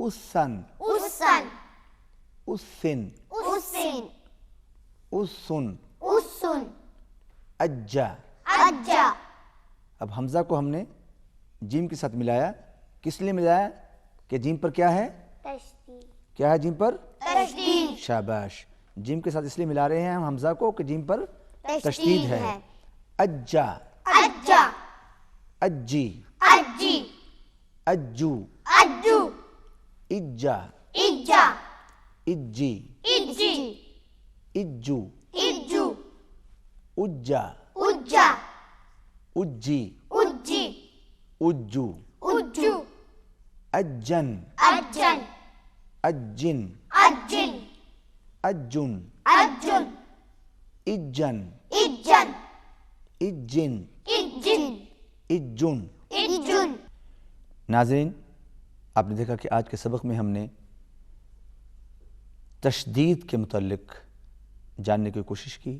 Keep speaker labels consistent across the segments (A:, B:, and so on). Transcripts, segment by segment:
A: اسن
B: usan,
A: اسن
B: usin,
A: اسن
B: usun,
A: اجا.
B: aja,
A: اب حمزہ کو ہم نے جیم کے ساتھ ملایا. کس لیے ملایا؟ کہ جیم پر کیا ہے؟
B: tashdid,
A: کیا ہے جیم پر؟
B: tashdid,
A: شاباش. جیم کے ساتھ اس لیے ملا رہے ہیں ہم حمزہ کو کہ جیم پر
B: تشدید
A: تشدید ہے.
B: ہے.
A: اجا
B: aja,
A: اجی
B: aji,
A: اجو
B: aju,
A: اجا
B: ija,
A: اجی
B: iji,
A: اجو
B: iju,
A: اجا
B: uja,
A: اجی
B: uji,
A: اجو
B: uju,
A: اجن
B: ajan,
A: اجن
B: ajin,
A: اجن
B: ajun,
A: اجن
B: ijan,
A: اجن
B: ijin,
A: اجن.
B: ijun.
A: ناظرین، آپ نے دیکھا کہ آج کے سبق میں ہم نے تشدید کے متعلق جاننے کی کوشش کی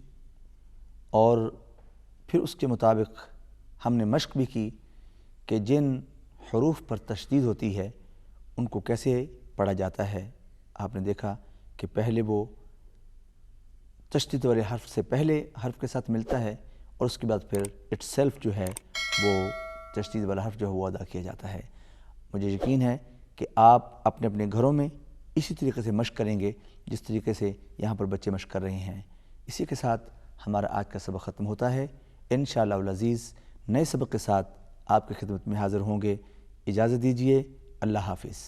A: اور پھر اس کے مطابق ہم نے مشق بھی کی کہ جن حروف پر تشدید ہوتی ہے ان کو کیسے پڑھا جاتا ہے. آپ نے دیکھا کہ پہلے وہ تشدید والے حرف سے پہلے حرف کے ساتھ ملتا ہے اور اس کے بعد پھر اٹ سیلف جو ہے وہ تشدید والا حرف جو ہے وہ ادا کیا جاتا ہے. مجھے یقین ہے کہ آپ اپنے اپنے گھروں میں اسی طریقے سے مشق کریں گے جس طریقے سے یہاں پر بچے مشق کر رہے ہیں. اسی کے ساتھ ہمارا آج کا سبق ختم ہوتا ہے. انشاءاللہ العزیز نئے سبق کے ساتھ آپ کی خدمت میں حاضر ہوں گے. اجازت دیجیے. اللہ حافظ.